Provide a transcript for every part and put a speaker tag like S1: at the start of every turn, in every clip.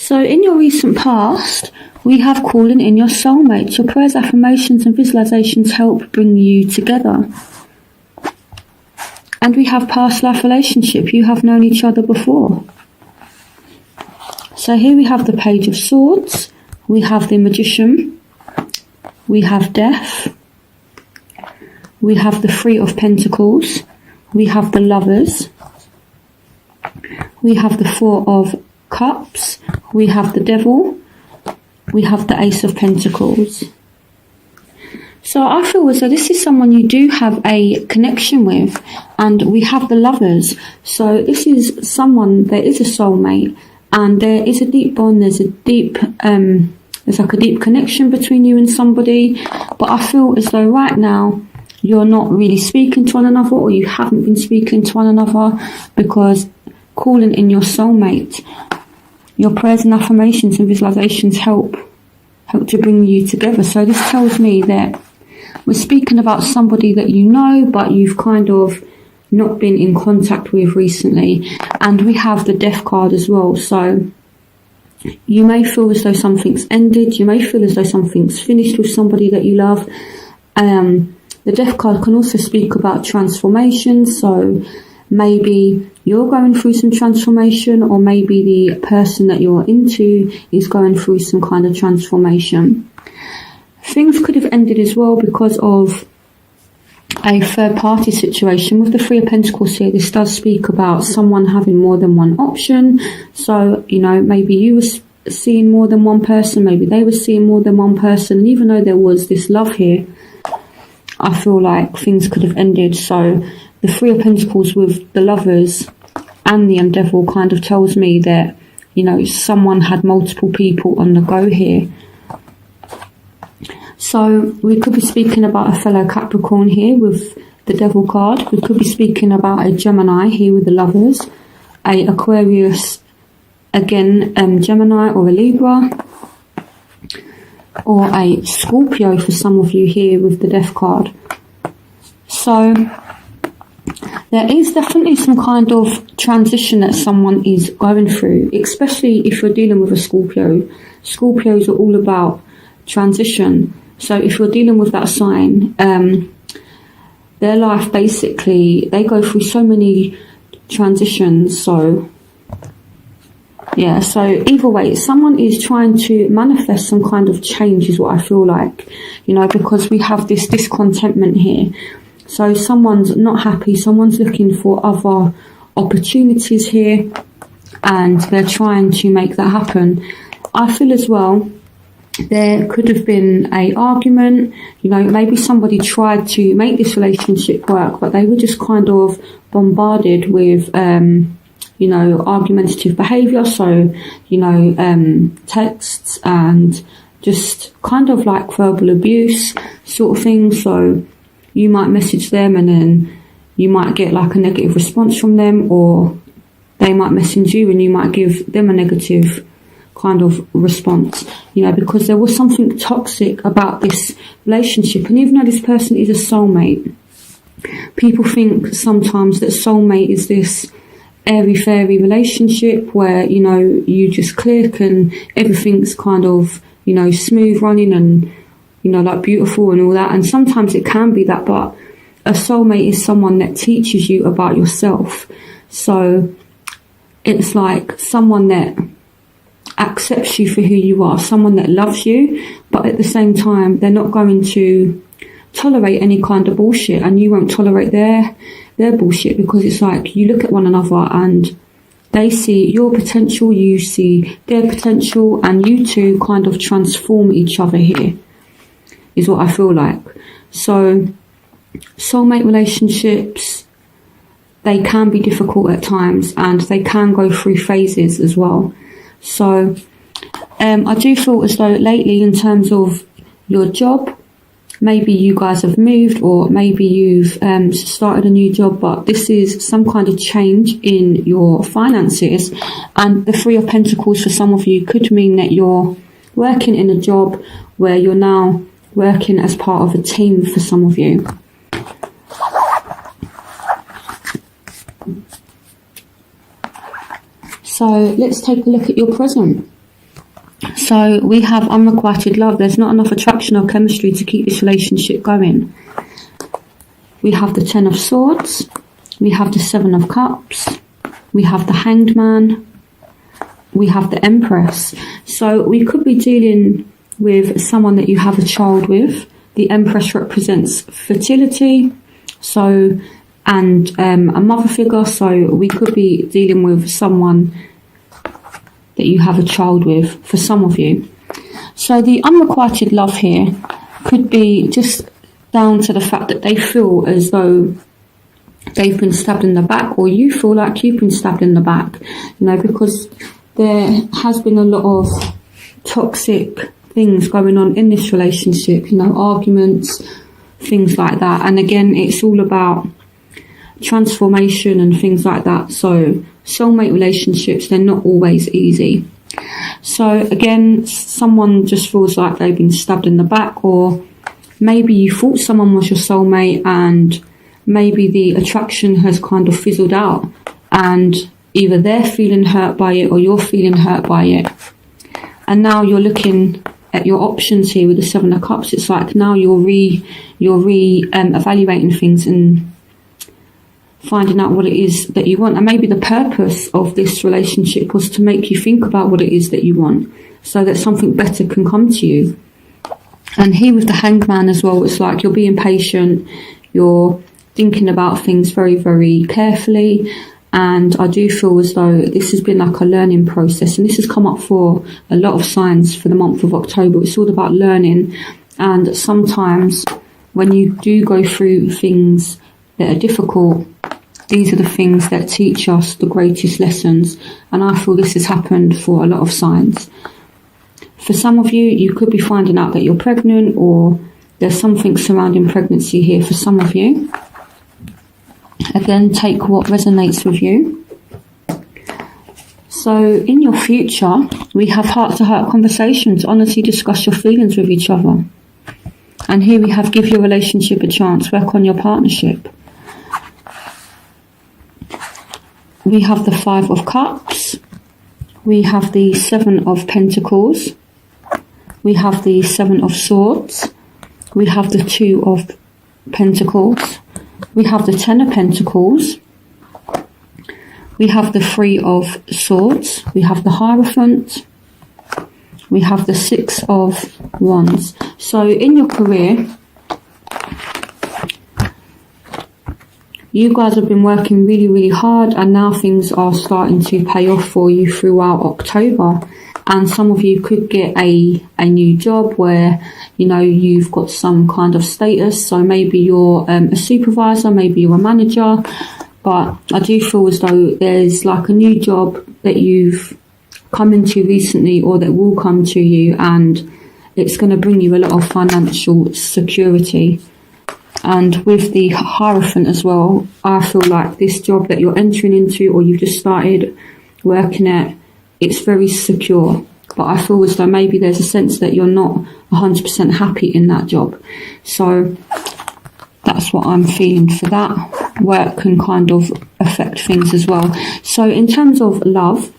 S1: So in your recent past, we have calling in your soulmate. Your prayers, affirmations and visualizations help bring you together. And we have past life relationship. You have known each other before. So here we have the Page of Swords. We have the Magician. We have Death. We have the Three of Pentacles. We have the Lovers. We have the Four of Cups. We have the Devil. We have the Ace of Pentacles. So I feel as though this is someone you do have a connection with, and we have the Lovers. So this is someone, there is a soulmate, and there is a deep bond. There's a deep, there's like a deep connection between you and somebody. But I feel as though right now you're not really speaking to one another, or you haven't been speaking to one another, because calling in your soulmate, your prayers and affirmations and visualizations help to bring you together. So this tells me that we're speaking about somebody that you know, but you've kind of not been in contact with recently. And we have the Death card as well. So you may feel as though something's ended. You may feel as though something's finished with somebody that you love. The Death card can also speak about transformation. So maybe you're going through some transformation, or maybe the person that you're into is going through some kind of transformation. Things could have ended as well because of a third party situation. With the Three of Pentacles here, this does speak about someone having more than one option. So, you know, maybe you were seeing more than one person, maybe they were seeing more than one person. And even though there was this love here, I feel like things could have ended. So the Three of Pentacles with the Lovers and the Devil kind of tells me that, you know, someone had multiple people on the go here. So we could be speaking about a fellow Capricorn here with the Devil card. We could be speaking about a Gemini here with the Lovers, a Aquarius, again, Gemini or a Libra, or a Scorpio for some of you here with the Death card. So there is definitely some kind of transition that someone is going through, especially if you're dealing with a Scorpio. Scorpios are all about transition. So if you're dealing with that sign, their life basically, they go through so many transitions. So yeah, so either way, someone is trying to manifest some kind of change is what I feel like, you know, because we have this discontentment here. So someone's not happy, someone's looking for other opportunities here, and they're trying to make that happen. I feel as well there could have been an argument, you know, maybe somebody tried to make this relationship work, but they were just kind of bombarded with, you know, argumentative behaviour. So, you know, texts and just kind of like verbal abuse sort of thing. So you might message them and then you might get like a negative response from them, or they might message you and you might give them a negative kind of response, you know, because there was something toxic about this relationship. And even though this person is a soulmate, people think sometimes that soulmate is this airy-fairy relationship where, you know, you just click and everything's kind of, you know, smooth running and, you know, like beautiful and all that. And sometimes it can be that, but a soulmate is someone that teaches you about yourself. So it's like someone that accepts you for who you are, someone that loves you, but at the same time they're not going to tolerate any kind of bullshit, and you won't tolerate their bullshit, because it's like you look at one another and they see your potential, you see their potential, and you two kind of transform each other here, is what I feel like. So soulmate relationships, they can be difficult at times, and they can go through phases as well. So I do feel as though lately, in terms of your job, maybe you guys have moved, or maybe you've started a new job, but this is some kind of change in your finances. And the Three of Pentacles for some of you could mean that you're working in a job where you're now working as part of a team for some of you. So let's take a look at your present. So we have unrequited love. There's not enough attraction or chemistry to keep this relationship going. We have the 10 of Swords. We have the 7 of Cups. We have the Hanged Man. We have the Empress. So we could be dealing with someone that you have a child with. The Empress represents fertility, and a mother figure. So we could be dealing with someone that you have a child with, for some of you. So the unrequited love here could be just down to the fact that they feel as though they've been stabbed in the back, or you feel like you've been stabbed in the back, because there has been a lot of toxic things going on in this relationship, arguments, things like that. And again, it's all about transformation and things like that. So soulmate relationships, they're not always easy. So again, someone just feels like they've been stabbed in the back, or maybe you thought someone was your soulmate and maybe the attraction has kind of fizzled out, and either they're feeling hurt by it or you're feeling hurt by it. And now you're looking at your options here with the 7 of Cups. It's like now you're evaluating things and finding out what it is that you want. And maybe the purpose of this relationship was to make you think about what it is that you want, so that something better can come to you. And here with the Hanged Man as well, it's like you're being patient, you're thinking about things very, very carefully. And I do feel as though this has been like a learning process, and this has come up for a lot of signs for the month of October. It's all about learning, and sometimes when you do go through things that are difficult, these are the things that teach us the greatest lessons. And I feel this has happened for a lot of signs. For some of you, you could be finding out that you're pregnant, or there's something surrounding pregnancy here for some of you. Again, take what resonates with you. So in your future, we have heart-to-heart conversations. Honestly discuss your feelings with each other. And here we have give your relationship a chance. Work on your partnership. We have the 5 of Cups. We have the 7 of Pentacles. We have the 7 of Swords. We have the 2 of Pentacles. We have the 10 of Pentacles. We have the 3 of Swords. We have the Hierophant. We have the 6 of Wands. So in your career, you guys have been working really, really hard, and now things are starting to pay off for you throughout October. And some of you could get a new job where, you've got some kind of status. So maybe you're a supervisor, maybe you're a manager. But I do feel as though there's like a new job that you've come into recently, or that will come to you, and it's going to bring you a lot of financial security. And with the Hierophant as well, I feel like this job that you're entering into, or you've just started working at, it's very secure. But I feel as though maybe there's a sense that you're not 100% happy in that job. So that's what I'm feeling for that. Work can kind of affect things as well. So in terms of love,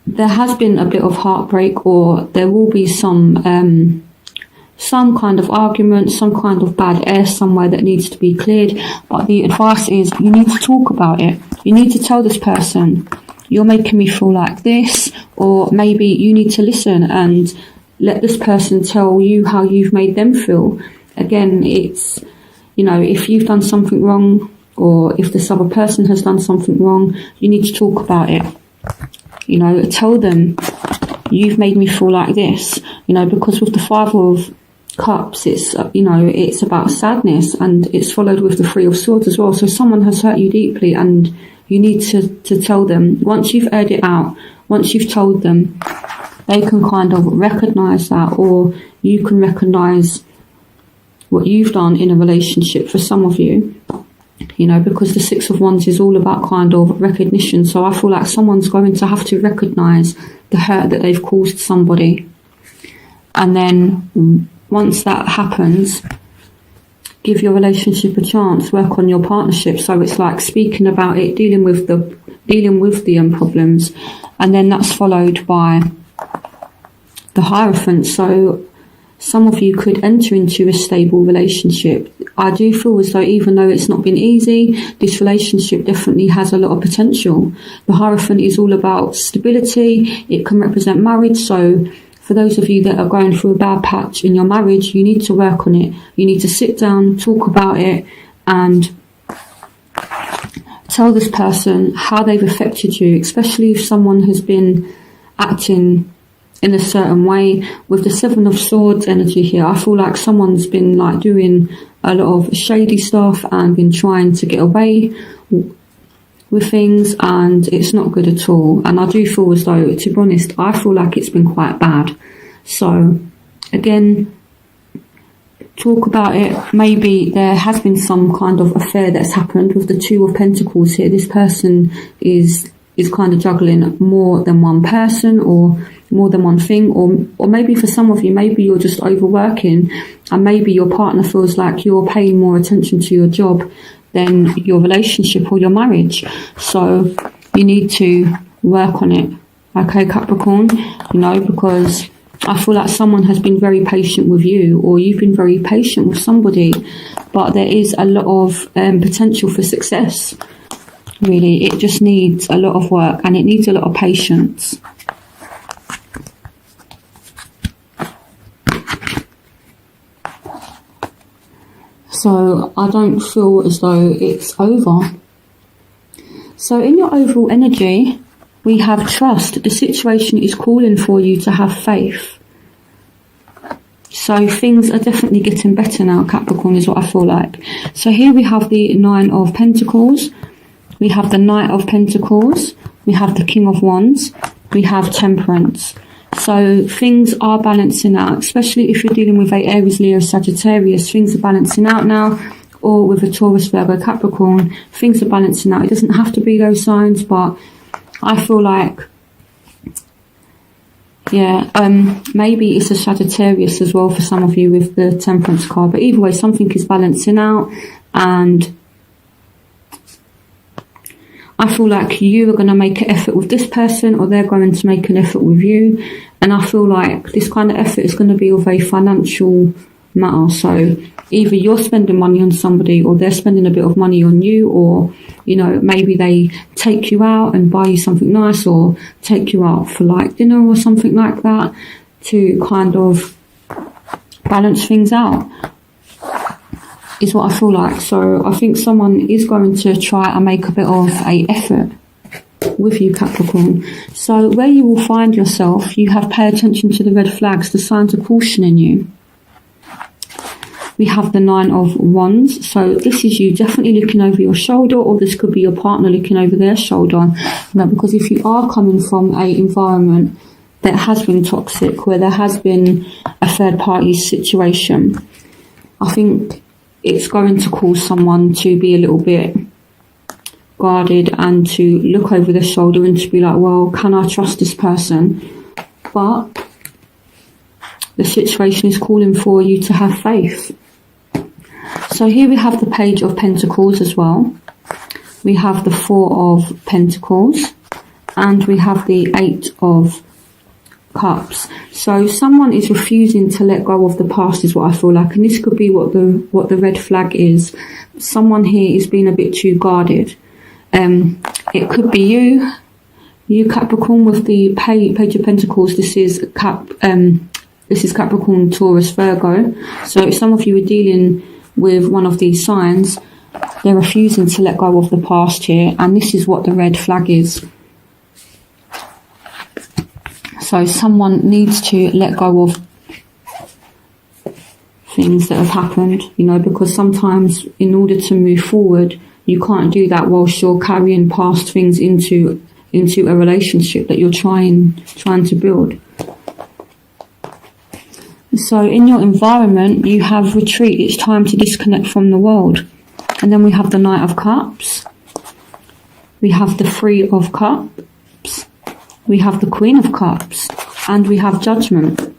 S1: there has been a bit of heartbreak, or there will be some kind of argument, some kind of bad air somewhere that needs to be cleared. But the advice is you need to talk about it. You need to tell this person, you're making me feel like this, or maybe you need to listen and let this person tell you how you've made them feel. Again, it's, if you've done something wrong, or if this other person has done something wrong, you need to talk about it. Tell them, you've made me feel like this, because with the 5 of Cups, it's, it's about sadness, and it's followed with the 3 of Swords as well. So someone has hurt you deeply, and you need to tell them. Once you've aired it out, once you've told them, they can kind of recognise that, or you can recognise what you've done in a relationship for some of you, because the 6 of Wands is all about kind of recognition. So I feel like someone's going to have to recognise the hurt that they've caused somebody. And then once that happens, give your relationship a chance, work on your partnership. So it's like speaking about it, dealing with the problems, and then that's followed by the Hierophant. So some of you could enter into a stable relationship. I do feel as though even though it's not been easy, this relationship definitely has a lot of potential. The Hierophant is all about stability. It can represent marriage. So for those of you that are going through a bad patch in your marriage, you need to work on it. You need to sit down, talk about it, and tell this person how they've affected you, especially if someone has been acting in a certain way. With the Seven of Swords energy here, I feel like someone's been like doing a lot of shady stuff and been trying to get away with things, and it's not good at all. And I do feel as though, to be honest, I feel like it's been quite bad. So again, talk about it. Maybe there has been some kind of affair that's happened. With the Two of Pentacles here, this person is kind of juggling more than one person or more than one thing, or maybe for some of you, maybe you're just overworking, and maybe your partner feels like you're paying more attention to your job than your relationship or your marriage. So you need to work on it, okay, Capricorn, because I feel like someone has been very patient with you, or you've been very patient with somebody, but there is a lot of potential for success. Really, it just needs a lot of work, and it needs a lot of patience. So I don't feel as though it's over. So in your overall energy, we have trust. The situation is calling for you to have faith. So things are definitely getting better now, Capricorn, is what I feel like. So here we have the Nine of Pentacles. We have the Knight of Pentacles. We have the King of Wands. We have Temperance. So things are balancing out, especially if you're dealing with a Aries, Leo, Sagittarius. Things are balancing out now. Or with a Taurus, Virgo, Capricorn, things are balancing out. It doesn't have to be those signs, but I feel like, yeah, maybe it's a Sagittarius as well for some of you with the Temperance card. But either way, something is balancing out, and I feel like you are going to make an effort with this person, or they're going to make an effort with you. And I feel like this kind of effort is going to be of a financial matter. So either you're spending money on somebody, or they're spending a bit of money on you, or, maybe they take you out and buy you something nice, or take you out for like dinner or something like that, to kind of balance things out, is what I feel like. So I think someone is going to try and make a bit of a effort with you, Capricorn. So where you will find yourself, you have pay attention to the red flags, the signs of caution in you. We have the Nine of Wands. So this is you definitely looking over your shoulder, or this could be your partner looking over their shoulder. Because if you are coming from an environment that has been toxic, where there has been a third party situation, I think it's going to cause someone to be a little bit guarded and to look over their shoulder and to be like, well, can I trust this person? But the situation is calling for you to have faith. So here we have the Page of Pentacles as well. We have the Four of Pentacles, and we have the Eight of Cups. So someone is refusing to let go of the past, is what I feel like, and this could be what the red flag is. Someone here is being a bit too guarded. It could be you Capricorn, with the Page of Pentacles. This is Capricorn, Taurus, Virgo. So if some of you are dealing with one of these signs, they're refusing to let go of the past here, and this is what the red flag is. So someone needs to let go of things that have happened, because sometimes in order to move forward, you can't do that whilst you're carrying past things into a relationship that you're trying to build. So in your environment, you have retreat. It's time to disconnect from the world. And then we have the Knight of Cups. We have the Three of Cups. We have the Queen of Cups. And we have Judgment.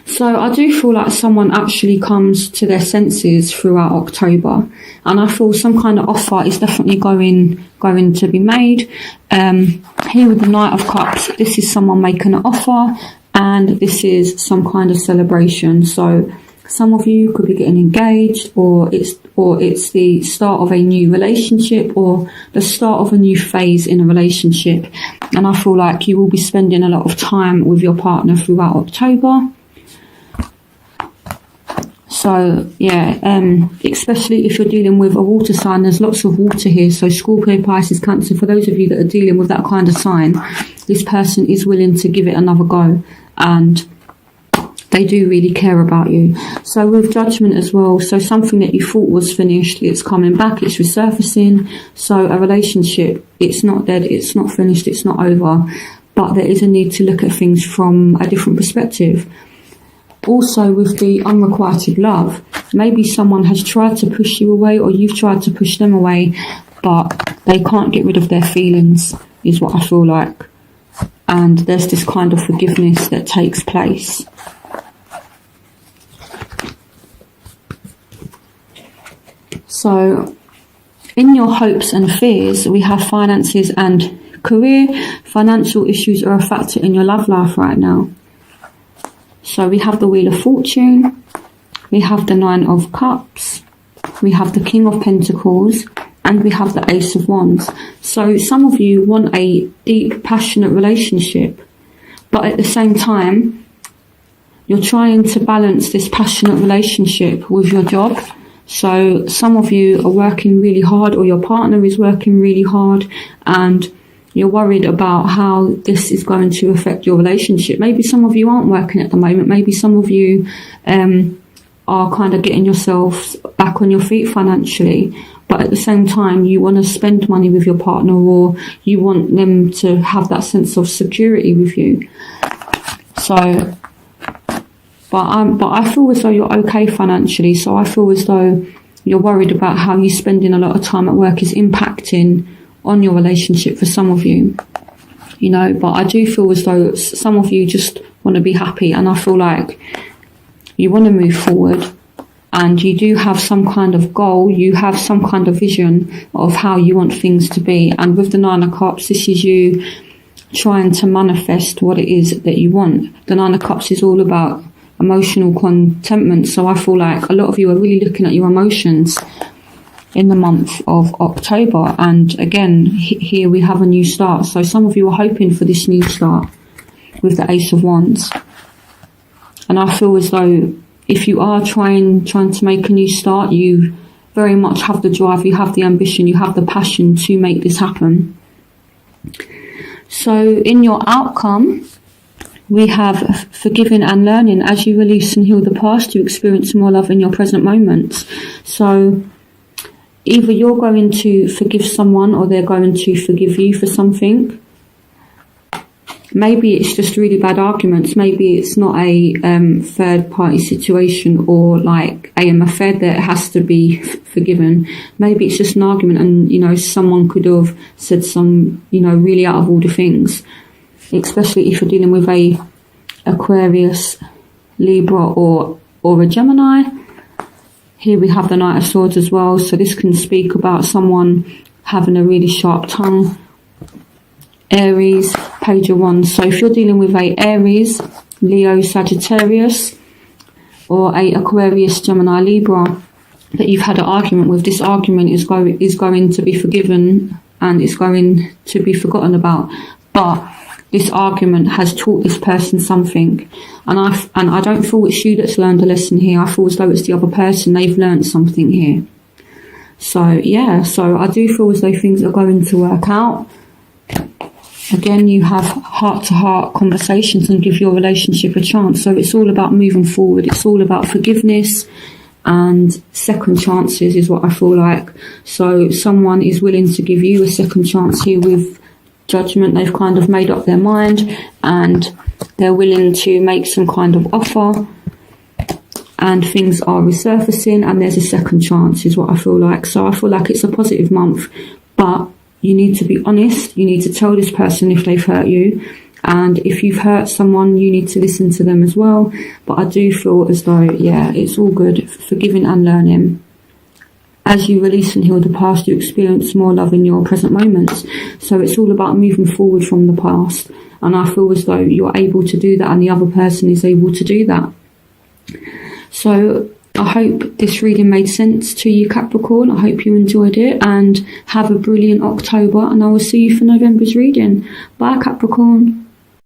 S1: So I do feel like someone actually comes to their senses throughout October. And I feel some kind of offer is definitely going to be made. Here with the Knight of Cups, this is someone making an offer. and this is some kind of celebration. So some of you could be getting engaged, or it's the start of a new relationship, or the start of a new phase in a relationship. And I feel like you will be spending a lot of time with your partner throughout October. So yeah, especially if you're dealing with a water sign, there's lots of water here. So Scorpio, Pisces, Cancer, for those of you that are dealing with that kind of sign, this person is willing to give it another go, and they do really care about you. So with Judgment as well, so something that you thought was finished, it's coming back, it's resurfacing. So a relationship, it's not dead, it's not finished, it's not over, but there is a need to look at things from a different perspective. Also with the unrequited love, maybe someone has tried to push you away, or you've tried to push them away, but they can't get rid of their feelings, is what I feel like. And there's this kind of forgiveness that takes place. So in your hopes and fears, we have finances and career. Financial issues are a factor in your love life right now. So we have the Wheel of Fortune, we have the Nine of Cups, we have the King of Pentacles, and we have the Ace of Wands. So some of you want a deep, passionate relationship, but at the same time, you're trying to balance this passionate relationship with your job. So some of you are working really hard, or your partner is working really hard, and you're worried about how this is going to affect your relationship. Maybe some of you aren't working at the moment. Maybe some of you are kind of getting yourselves back on your feet financially. But at the same time, you want to spend money with your partner, or you want them to have that sense of security with you. So, but I feel as though you're okay financially. So I feel as though you're worried about how you spending a lot of time at work is impacting on your relationship for some of you, you know. But I do feel as though some of you just want to be happy, and I feel like you want to move forward, and you do have some kind of goal, you have some kind of vision of how you want things to be. And with the Nine of Cups, this is you trying to manifest what it is that you want. The Nine of Cups is all about emotional contentment. So I feel like a lot of you are really looking at your emotions in the month of October. And again, here we have a new start. So some of you are hoping for this new start with the Ace of Wands. And I feel as though if you are trying to make a new start, you very much have the drive, you have the ambition, you have the passion to make this happen. So in your outcome, we have forgiving and learning. As you release and heal the past, you experience more love in your present moments. So either you're going to forgive someone, or they're going to forgive you for something. Maybe it's just really bad arguments. Maybe it's not a third party situation, or like an affair that has to be forgiven. Maybe it's just an argument, and you know, someone could have said some, you know, really out of order things, especially if you're dealing with a Aquarius, Libra, or a Gemini. Here we have the Knight of Swords as well. So this can speak about someone having a really sharp tongue. Aries, Page of Wands. So if you're dealing with a Aries, Leo, Sagittarius, or a Aquarius, Gemini, Libra that you've had an argument with, this argument is going to be forgiven, and it's going to be forgotten about. But this argument has taught this person something, and I don't feel it's you that's learned a lesson here. I feel as though it's the other person. They've learned something here. So yeah, so I do feel as though things are going to work out. Again, you have heart-to-heart conversations and give your relationship a chance. So it's all about moving forward. It's all about forgiveness and second chances is what I feel like. So someone is willing to give you a second chance here with Judgment. They've kind of made up their mind, and they're willing to make some kind of offer, and things are resurfacing, and there's a second chance is what I feel like. So I feel like it's a positive month, but you need to be honest. You need to tell this person if they've hurt you, and if you've hurt someone, you need to listen to them as well. But I do feel as though, yeah, it's all good, forgiving and learning. as you release and heal the past, you experience more love in your present moments. So it's all about moving forward from the past. And I feel as though you're able to do that and the other person is able to do that. So I hope this reading made sense to you, Capricorn. I hope you enjoyed it and have a brilliant October. And I will see you for November's reading. Bye, Capricorn.